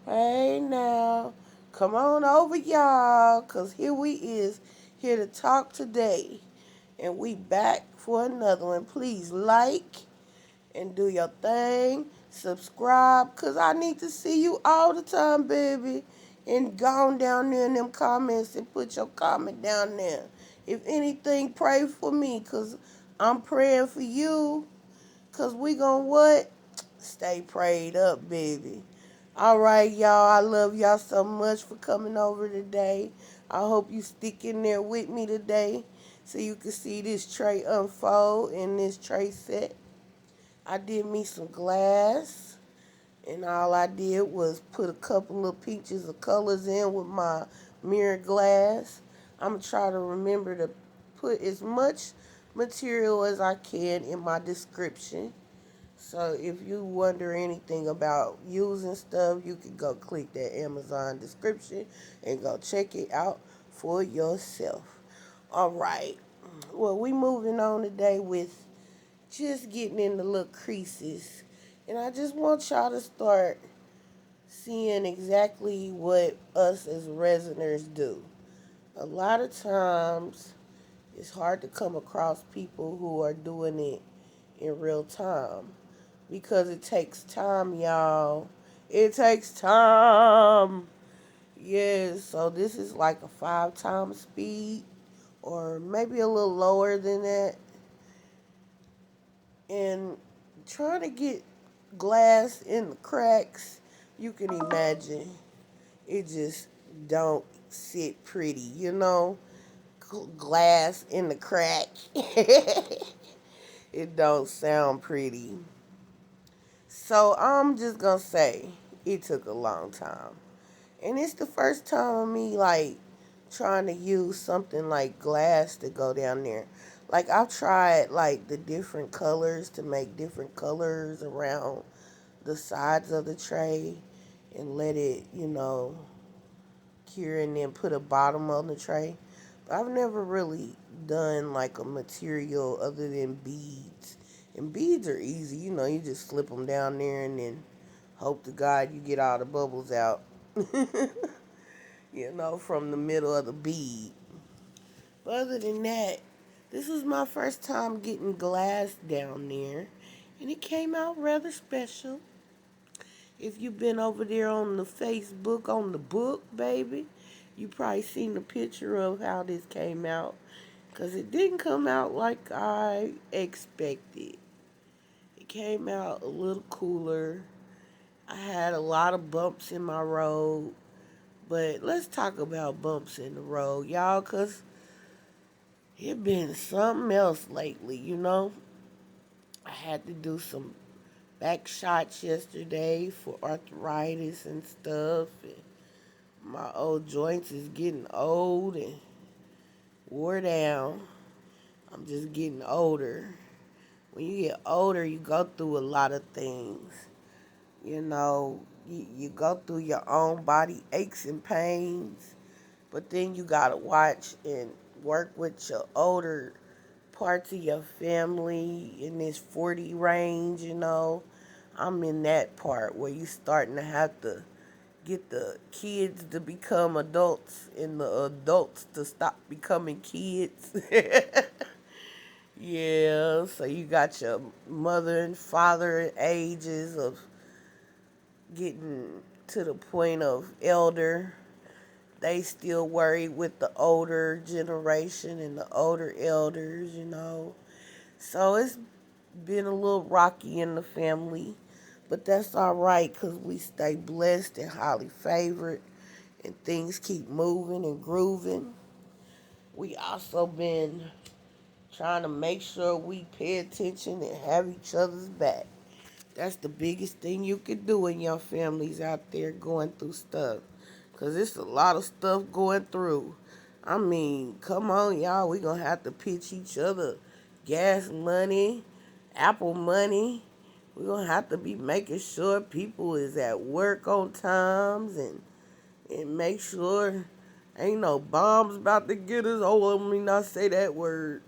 Hey now, come on over, y'all, cause here we is, here to talk today, and we back for another one. Please like and do your thing, subscribe, cause I need to see you all the time, baby. And go on down there in them comments and put your comment down there. If anything, pray for me, cause I'm praying for you. Cause we gon' what? Stay prayed up, baby. All right, y'all. I love y'all so much for coming over today. I hope you stick in there with me today so you can see this tray unfold in this tray set. I did me some glass, and all I did was put a couple of peaches of colors in with my mirror glass. I'm going to try to remember to put as much material as I can in my description. So if you wonder anything about using stuff, you can go click that Amazon description and go check it out for yourself. All right. Well, we moving on today with just getting in the little creases. And I just want y'all to start seeing exactly what us as resiners do. A lot of times it's hard to come across people who are doing it in real time because it takes time, y'all. It takes time. Yes, so this is like a 5 times speed or maybe a little lower than that. And trying to get glass in the cracks, you can imagine it just don't sit pretty, you know? Glass in the crack. It don't sound pretty. So I'm just gonna say it took a long time. And it's the first time of me like trying to use something like glass to go down there. Like I've tried like the different colors to make different colors around the sides of the tray and let it, cure and then put a bottom on the tray. But I've never really done like a material other than beads. And beads are easy, you just slip them down there and then hope to God you get all the bubbles out, from the middle of the bead. But other than that, this was my first time getting glass down there, and it came out rather special. If you've been over there on the Facebook on the book, baby, you probably seen the picture of how this came out. Because it didn't come out like I expected. It came out a little cooler. I had a lot of bumps in my road. But let's talk about bumps in the road, y'all, because it been something else lately. I had to do some back shots yesterday for arthritis and stuff. And my old joints is getting old and wore down. I'm just getting older. When you get older, you go through a lot of things. You go through your own body aches and pains, but then you got to watch and work with your older parts of your family in this 40 range. I'm in that part where you starting to have to get the kids to become adults and the adults to stop becoming kids. Yeah, so you got your mother and father ages of getting to the point of elder. They still worry with the older generation and the older elders. So it's been a little rocky in the family, but that's all right because we stay blessed and highly favored and things keep moving and grooving. We also been trying to make sure we pay attention and have each other's back. That's the biggest thing you can do in your families out there going through stuff. Because it's a lot of stuff going through. I mean, come on, y'all. We going to have to pitch each other gas money, Apple money. We're going to have to be making sure people is at work on times and make sure ain't no bombs about to get us. Oh, let me not say that word.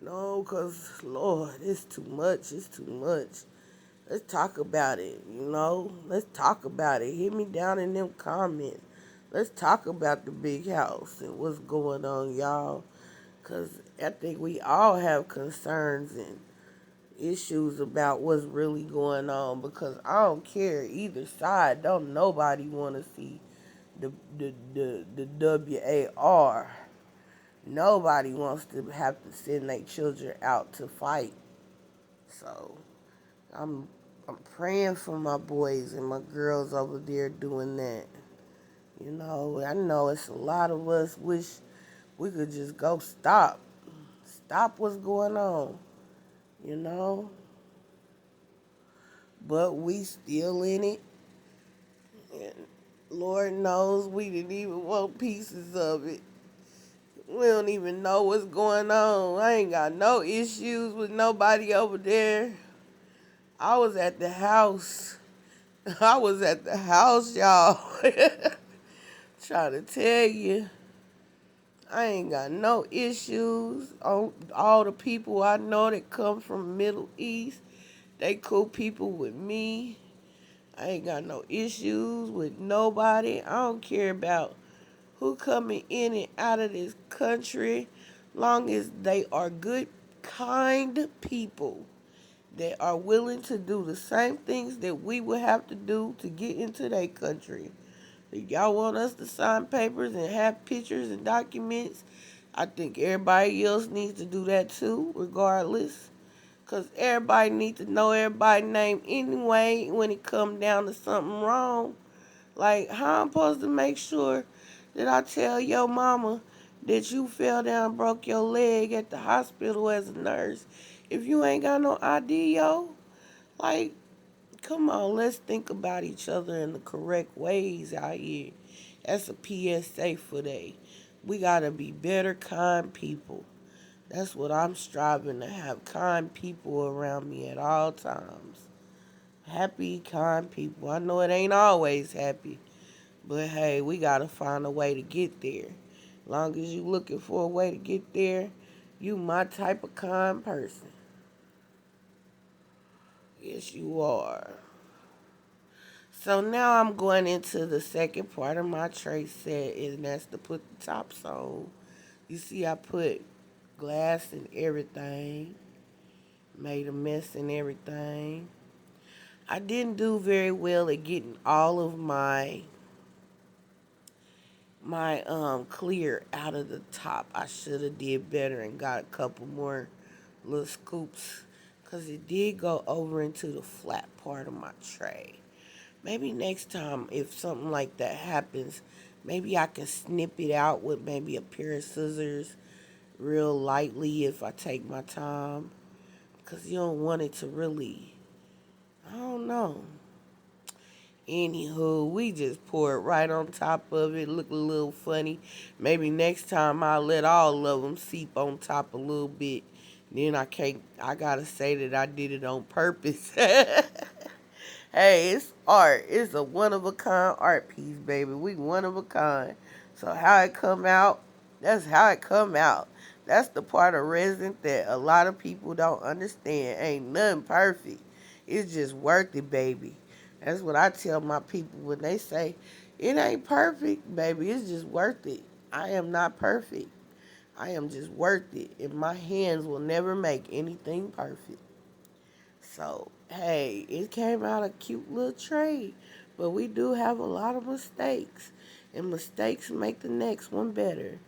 No, because, Lord, it's too much. It's too much. Let's talk about it, Let's talk about it. Hit me down in them comments. Let's talk about the big house and what's going on, y'all. Because I think we all have concerns and issues about what's really going on. Because I don't care either side. Don't nobody want to see the WAR. Nobody wants to have to send their children out to fight. So I'm I'm praying for my boys and my girls over there doing that. I know it's a lot of us wish we could just go stop what's going on, you know. But we still in it, and Lord knows we didn't even want pieces of it. We don't even know what's going on. I ain't got no issues with nobody over there. I was at the house. I was at the house, y'all. Trying to tell you, I ain't got no issues. All the people I know that come from Middle East, they cool people with me. I ain't got no issues with nobody. I don't care about who coming in and out of this country, long as they are good, kind people that are willing to do the same things that we would have to do to get into their country. If y'all want us to sign papers and have pictures and documents, I think everybody else needs to do that too, regardless. Because everybody needs to know everybody's name anyway when it comes down to something wrong. Like, how I'm supposed to make sure that I tell your mama that you fell down and broke your leg at the hospital as a nurse if you ain't got no ID, yo? Like, come on, let's think about each other in the correct ways out here. That's a PSA for they. We gotta be better, kind people. That's what I'm striving to have, kind people around me at all times. Happy, kind people. I know it ain't always happy, but hey, we gotta find a way to get there. Long as you looking for a way to get there, you my type of kind person. Yes, you are. So now I'm going into the second part of my tray set, and that's to put the tops on. You see, I put glass and everything, made a mess and everything. I didn't do very well at getting all of my clear out of the top. I should have did better and got a couple more little scoops because it did go over into the flat part of my tray. Maybe next time, if something like that happens, maybe I can snip it out with maybe a pair of scissors real lightly if I take my time. Because you don't want it to really, I don't know. Anywho, we just pour it right on top of it. Look a little funny. Maybe next time I'll let all of them seep on top a little bit. Then I gotta say that I did it on purpose. Hey, it's art. It's a one of a kind art piece, baby. We one of a kind. So how it come out, that's how it come out. That's the part of resin that a lot of people don't understand. Ain't nothing perfect. It's just worth it, baby. That's what I tell my people when they say, it ain't perfect, baby. It's just worth it. I am not perfect. I am just worth it. And my hands will never make anything perfect. So, hey, it came out a cute little trade. But we do have a lot of mistakes. And mistakes make the next one better.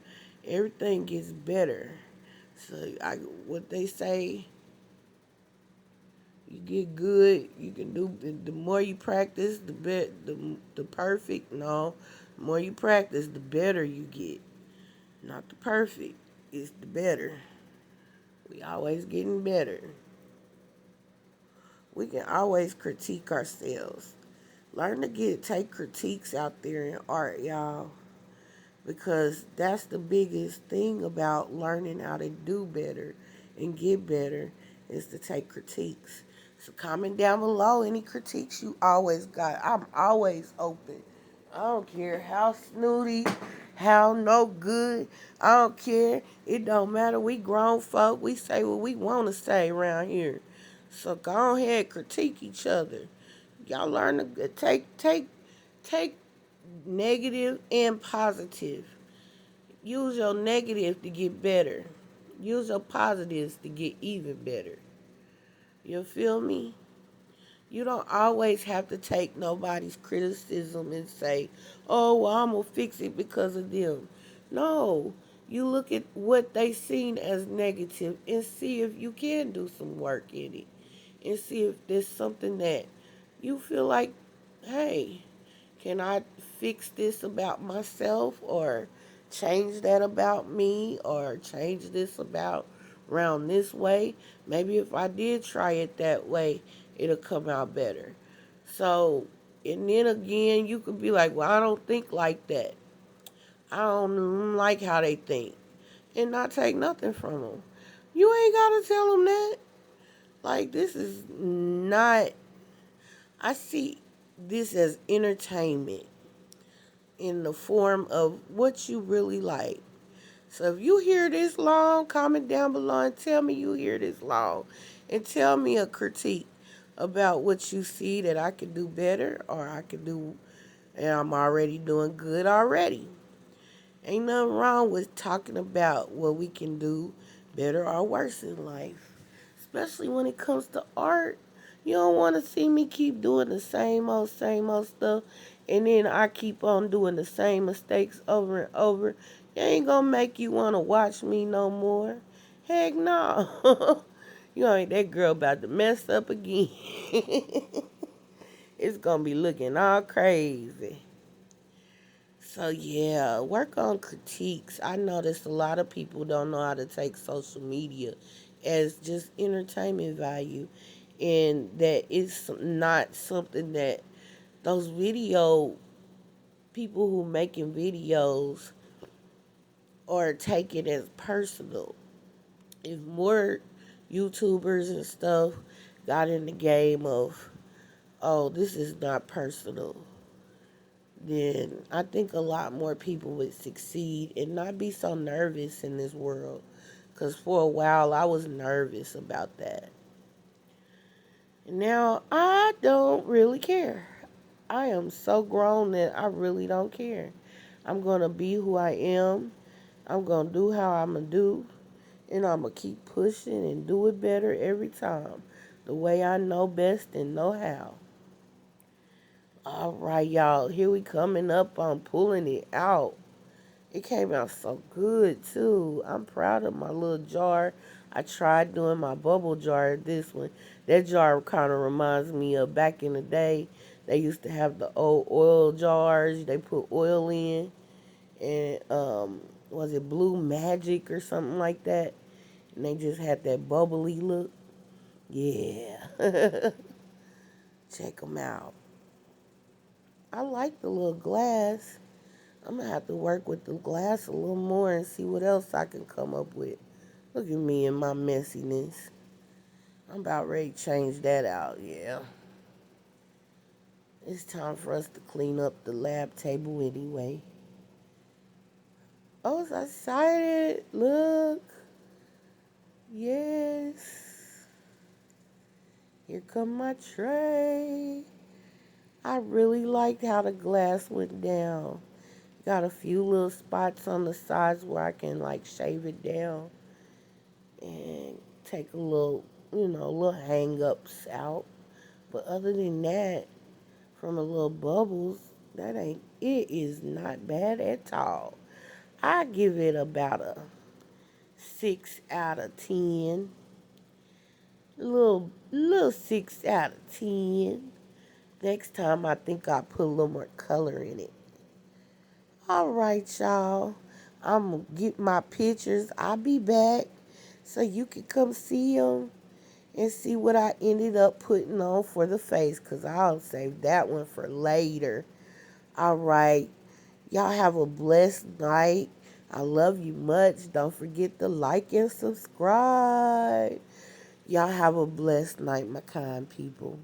Everything gets better. So, what they say, you get good, you can do, the more you practice, the perfect, no. The more you practice, the better you get. Not the perfect, it's the better. We always getting better. We can always critique ourselves. Learn to take critiques out there in art, y'all. Because that's the biggest thing about learning how to do better and get better is to take critiques. So comment down below any critiques you always got. I'm always open. I don't care how snooty, how no good. I don't care. It don't matter. We grown folk. We say what we want to say around here. So go ahead, critique each other. Y'all learn to take negative and positive. Use your negative to get better. Use your positives to get even better. You feel me? You don't always have to take nobody's criticism and say, oh, well, I'm going to fix it because of them. No, you look at what they seen as negative and see if you can do some work in it. And see if there's something that you feel like, hey, can I fix this about myself or change that about me or change this about around this way? Maybe if I did try it that way, it'll come out better. So, and then again, you could be like, well, I don't think like that. I don't like how they think. And not take nothing from them. You ain't got to tell them that. Like, this is not, I see this as entertainment in the form of what you really like. So if you hear this long, comment down below and tell me you hear this long. And tell me a critique about what you see that I could do better or I could do, and I'm already doing good already. Ain't nothing wrong with talking about what we can do better or worse in life. Especially when it comes to art. You don't want to see me keep doing the same old stuff, and then I keep on doing the same mistakes over and over. It ain't gonna make you want to watch me no more. Heck no. You ain't that girl about to mess up again. It's gonna be looking all crazy. So yeah, work on critiques. I noticed a lot of people don't know how to take social media as just entertainment value, and that it's not something that those video people who making videos are taking as personal. If more YouTubers and stuff got in the game of, oh, this is not personal, then I think a lot more people would succeed and not be so nervous in this world. Because for a while, I was nervous about that. And now, I don't really care. I am so grown that I really don't care. I'm going to be who I am. I'm going to do how I'm going to do. And I'm going to keep pushing and do it better every time. The way I know best and know how. All right, y'all. Here we coming up on pulling it out. It came out so good, too. I'm proud of my little jar. I tried doing my bubble jar, this one. That jar kind of reminds me of back in the day. They used to have the old oil jars. They put oil in. And, was it Blue Magic or something like that? And they just had that bubbly look. Yeah. Check them out. I like the little glass. I'm going to have to work with the glass a little more and see what else I can come up with. Look at me and my messiness. I'm about ready to change that out, yeah. It's time for us to clean up the lab table anyway. Oh, so excited. Look. Yes. Here come my tray. I really liked how the glass went down. Got a few little spots on the sides where I can like shave it down and take a little, little hang-ups out. But other than that, from the little bubbles, it is not bad at all. I give it about a 6 out of 10. Little 6 out of 10. Next time, I think I'll put a little more color in it. All right, y'all. I'm going to get my pictures. I'll be back so you can come see them and see what I ended up putting on for the face, because I'll save that one for later. All right. Y'all have a blessed night. I love you much. Don't forget to like and subscribe. Y'all have a blessed night, my kind people.